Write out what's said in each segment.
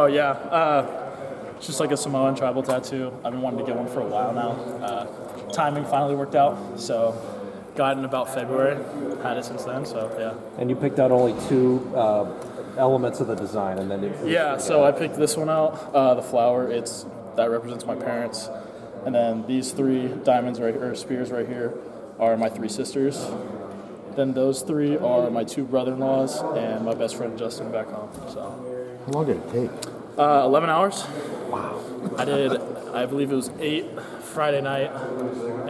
Oh, yeah. It's just like a Samoan tribal tattoo. I've been wanting to get one for a while now. Timing finally worked out, so got it in about February. Had it since then, so yeah. And you picked out only two elements of the design, and then So I picked this one out, the flower. That represents my parents, and then these three diamonds or spears right here are my three sisters. Then those three are my two brother-in-laws and my best friend Justin back home. So. How long did it take? 11 hours. Wow. I believe it was 8 Friday night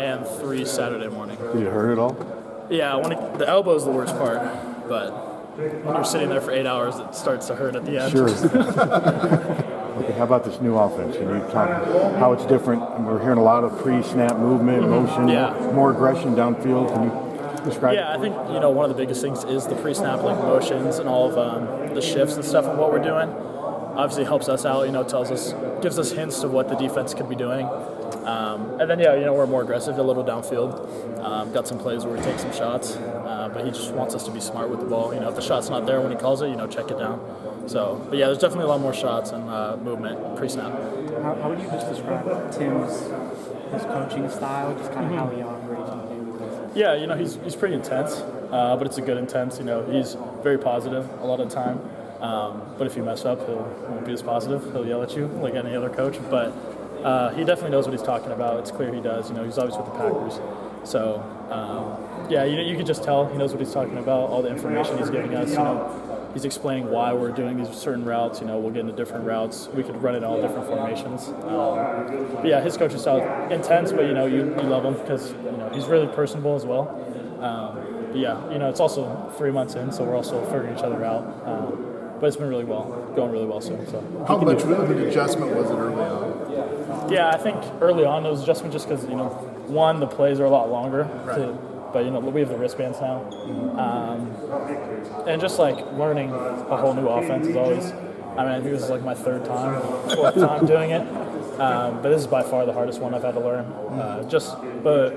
and 3 Saturday morning. Did it hurt at all? Yeah, the elbow is the worst part, but when you're sitting there for 8 hours, it starts to hurt at the end. Sure. Okay, how about this new offense? Can you talk how it's different? We're hearing a lot of pre-snap movement, motion, more aggression downfield. Can you describe it? Yeah, I think one of the biggest things is the pre-snap motions and all of the shifts and stuff of what we're doing. Obviously helps us out, gives us hints of what the defense could be doing. And then, we're more aggressive, a little downfield. Got some plays where we take some shots, but he just wants us to be smart with the ball. If the shot's not there when he calls it, check it down. So, but yeah, there's definitely a lot more shots and movement pre-snap. How would you just describe Tim's coaching style, just kind of how he operates? Yeah, he's pretty intense, but it's a good intense. He's very positive a lot of the time. But if you mess up, he won't be as positive. He'll yell at you like any other coach. But he definitely knows what he's talking about. It's clear he does. He's always with the Packers. So, you can just tell he knows what he's talking about, all the information he's giving us. He's explaining why we're doing these certain routes. We'll get into different routes. We could run it all different formations. But yeah, his coaching style is intense, but, you love him because, he's really personable as well. But yeah, it's also 3 months in, so we're also figuring each other out. But it's been going really well soon. So. How much of an adjustment was it early on? Yeah, I think early on it was adjustment just because, one, the plays are a lot longer. Right. But, we have the wristbands now. And just, learning a whole new offense is always, I think this is, my fourth time doing it. But this is by far the hardest one I've had to learn. But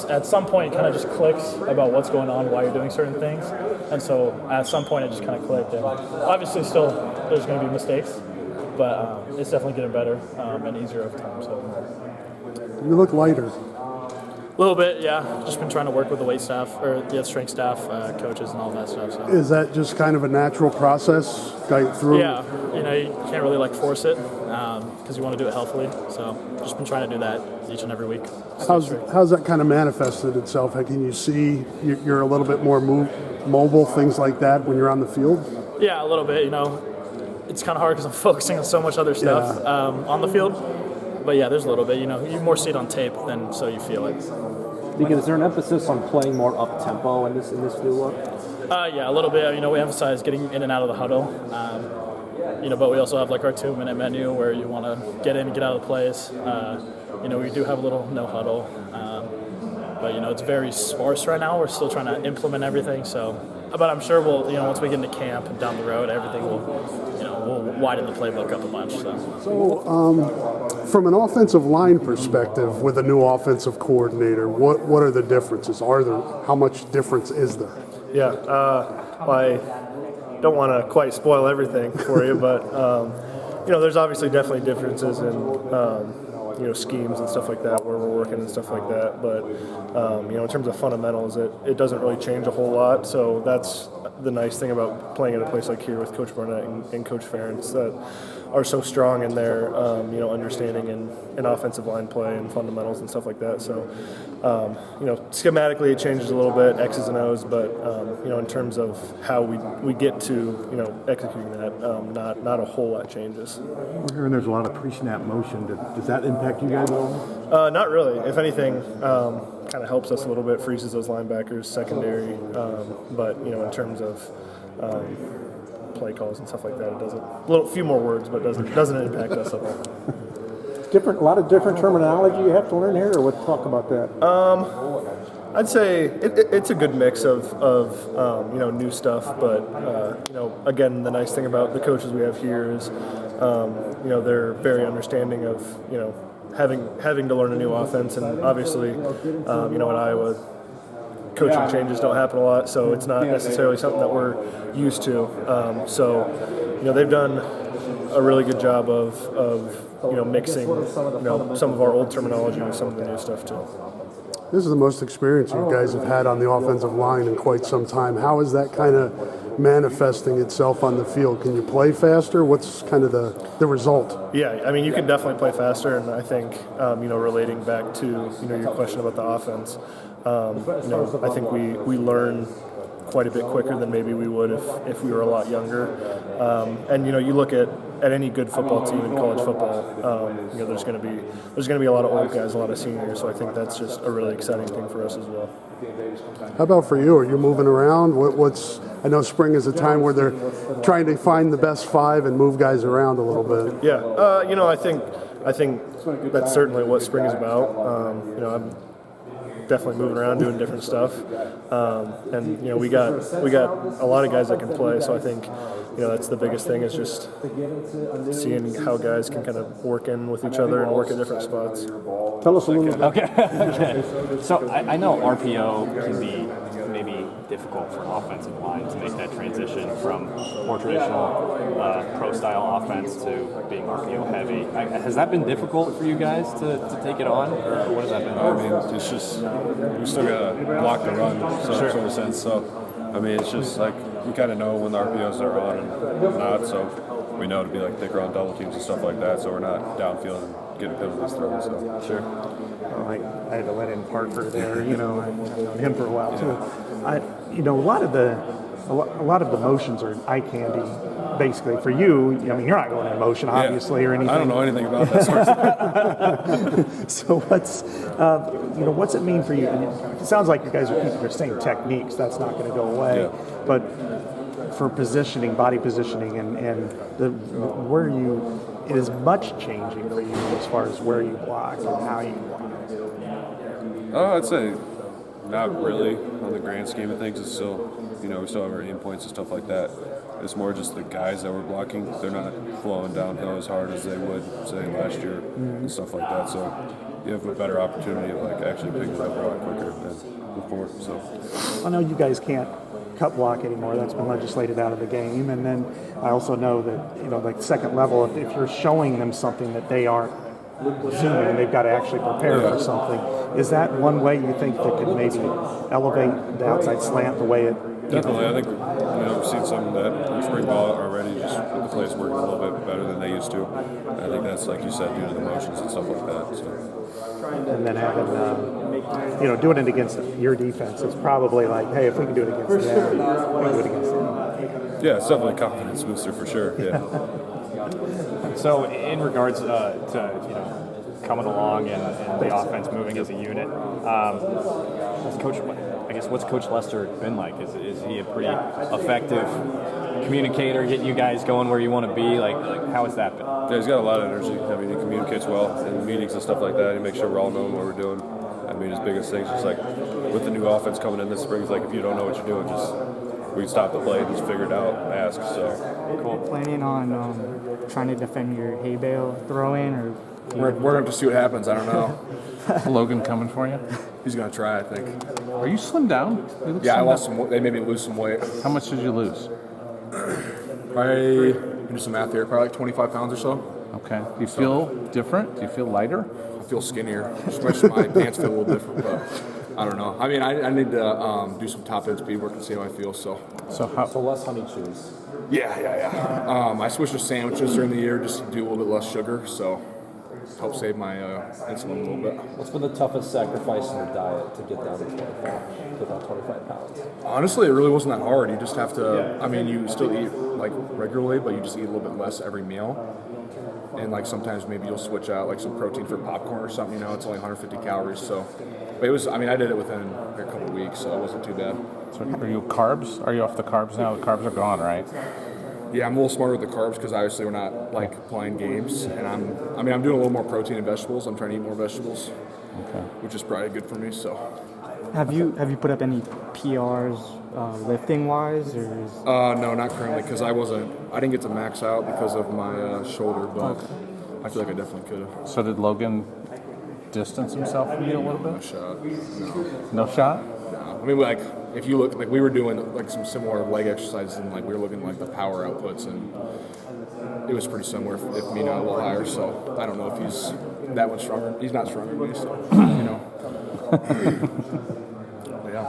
at some point it kind of just clicks about what's going on, why you're doing certain things. And so at some point it just kind of clicked. And obviously still there's going to be mistakes, but it's definitely getting better and easier over time. So. You look lighter. A little bit, yeah. Just been trying to work with the weight staff, or the strength staff, coaches, and all that stuff. So. Is that just kind of a natural process going through? Yeah, you can't really force it because you want to do it healthily. So just been trying to do that each and every week. How's that kind of manifested itself? Can you see you're a little bit more mobile, things like that, when you're on the field? Yeah, a little bit. It's kind of hard because I'm focusing on so much other stuff on the field. But yeah, there's a little bit. You more see it on tape than so you feel it. Deacon, is there an emphasis on playing more up tempo in this new look? Yeah, a little bit. We emphasize getting in and out of the huddle. But we also have our 2-minute menu where you want to get in and get out of the plays. We do have a little no huddle, but it's very sparse right now. We're still trying to implement everything. So, but I'm sure we'll once we get into camp and down the road, everything we'll widen the playbook up a bunch. So from an offensive line perspective, with a new offensive coordinator, what are the differences? How much difference is there? Yeah, I don't want to quite spoil everything for you, but there's obviously definitely differences in schemes and stuff like that where we're working and stuff like that. But in terms of fundamentals, it doesn't really change a whole lot. So that's the nice thing about playing at a place like here with Coach Barnett and Coach Ferentz that are so strong in their understanding in offensive line play and fundamentals and stuff like that. So schematically it changes a little bit, X's and O's, but in terms of how we get to executing that, not a whole lot changes. We're hearing there's a lot of pre-snap motion. Does that impact you guys at all? Not really. If anything, kind of helps us a little bit, freezes those linebackers, secondary. But in terms of play calls and stuff like that, it doesn't. Few more words, but doesn't impact us at all. A lot of different terminology you have to learn here, or what? Talk about that. I'd say it's a good mix of new stuff, but again, the nice thing about the coaches we have here is they're very understanding of having to learn a new offense, and obviously at Iowa, coaching changes don't happen a lot, so it's not necessarily something that we're used to. So they've done a really good job of mixing some of our old terminology with some of the new stuff too. This is the most experience you guys have had on the offensive line in quite some time. How is that kind of manifesting itself on the field? Can you play faster? What's kind of the result? Yeah, I mean, you can definitely play faster, and I think, relating back to, your question about the offense, I think we learn quite a bit quicker than maybe we would if we were a lot younger. And you look at any good football team in college football, there's going to be a lot of old guys, a lot of seniors. So I think that's just a really exciting thing for us as well. How about for you? Are you moving around? I know spring is a time where they're trying to find the best 5 and move guys around a little bit. Yeah, I think that's certainly what spring is about. I'm definitely moving around doing different stuff, and we got a lot of guys that can play. So I think that's the biggest thing, is just seeing how guys can kind of work in with each other and work at different spots. Tell us a little bit. Okay. So I know RPO can be maybe difficult for an offensive line to make that transition from more traditional pro-style offense to being RPO heavy. Has that been difficult for you guys to take it on, or what has that been? I mean, it's just we still got to block the run, sort of sense. So, I mean, it's just like we kind of know when the RPOs are on and not, so we know to be like thicker on double teams and stuff like that, so we're not downfield and getting penalties thrown. So Sure. Well, I had to let in Parker there. I've known him for a while too. A lot of the motions are eye candy. Basically, for you, I mean, you're not going in motion, obviously, or anything. I don't know anything about that sort of stuff. So what's it mean for you? And it sounds like you guys are keeping your same techniques. That's not going to go away. Yeah. But for positioning, body positioning, and it is much changing for you as far as where you block and how you block. I'd say not really on the grand scheme of things. It's still, we still have our aim points and stuff like that. It's more just the guys that we're blocking. They're not flowing downhill as hard as they would, say, last year and stuff like that. So you have a better opportunity of actually picking it up a lot quicker than before. So I know you guys can't cut block anymore. That's been legislated out of the game. And then I also know that, like second level, if you're showing them something that they aren't assuming, they've got to actually prepare for something. Is that one way you think that could maybe elevate the outside slant the way it? definitely, I think we've seen some of that in spring ball already, just with the plays working a little bit better than they used to. I think that's, like you said, due to the motions and stuff like that. So. And then having, doing it against your defense is probably like, hey, if we can do it against them, we can do it against them. Yeah, it's definitely a confidence booster for sure. Yeah. So, in regards to coming along and the offense moving as a unit, what's Coach Lester been like? Is he a pretty effective communicator, getting you guys going where you want to be? Like how has that been? Yeah, he's got a lot of energy. I mean, he communicates well in meetings and stuff like that. He makes sure we're all knowing what we're doing. I mean, his biggest thing is just like with the new offense coming in this spring, it's like if you don't know what you're doing, we can stop the play and just figure it out and ask. So cool. Planning on trying to defend your hay bale throw in, or we're going to see what happens. I don't know. Logan coming for you? He's going to try, I think. Are you slimmed down? Yeah, I lost some weight. They made me lose some weight. How much did you lose? Probably, do some math here, probably like 25 pounds or so. Okay. Do you feel different? Do you feel lighter? I feel skinnier. Just my pants feel a little different, but I don't know. I mean, I need to do some top end speed work and see how I feel. So less honey chews. Yeah. I switched to sandwiches during the year just to do a little bit less sugar. So help save my insulin a little bit. What's been the toughest sacrifice in the diet to get down to 25 pounds? Honestly, it really wasn't that hard. You just have to, I mean, you still eat like regularly, but you just eat a little bit less every meal. And like sometimes maybe you'll switch out like some protein for popcorn or something, it's only 150 calories. So, but it was, I did it within a couple of weeks, so it wasn't too bad. So are you carbs? Are you off the carbs now? The carbs are gone, right? Yeah, I'm a little smarter with the carbs because obviously we're not like playing games, and I'm doing a little more protein and vegetables. I'm trying to eat more vegetables, which is probably good for me. So, have you put up any PRs lifting wise, or? No, not currently because I didn't get to max out because of my shoulder, but I feel like I definitely could have. So did Logan distance himself from you a little bit? No shot. No. No shot? No. I mean, if you look, we were doing some similar leg exercises, and we were looking at the power outputs, and it was pretty similar, if me not a little higher. So I don't know if he's that much stronger. He's not stronger than me, so But yeah.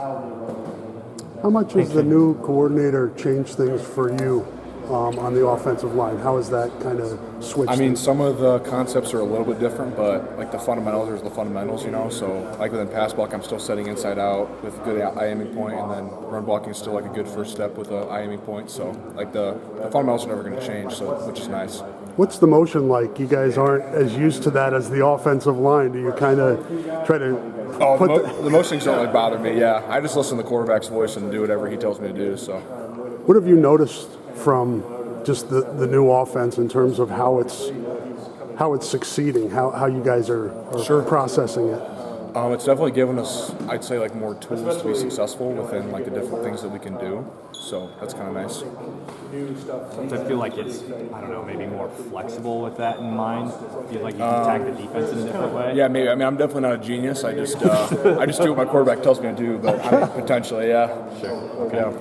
How much has the new coordinator changed things for you on the offensive line? How has that kind of switched? I mean, some of the concepts are a little bit different, but like the fundamentals are the fundamentals, So like within pass block, I'm still setting inside out with good eye aiming point, and then run blocking is still like a good first step with a eye aiming point. So like the fundamentals are never going to change, so which is nice. What's the motion like? You guys aren't as used to that as the offensive line. Do you kind of try to the most things don't really bother me. Yeah, I just listen to the quarterback's voice and do whatever he tells me to do. So, what have you noticed from just the new offense in terms of how it's succeeding? How you guys are processing it? It's definitely given us, I'd say, like more tools to be successful within like the different things that we can do. So that's kind of nice. I feel like it's, I don't know, maybe more flexible with that in mind. Feel like you can attack the defense in a different way. Yeah, maybe. I mean, I'm definitely not a genius. I just do what my quarterback tells me to do. But I mean, potentially, yeah. Sure. Okay. Yeah.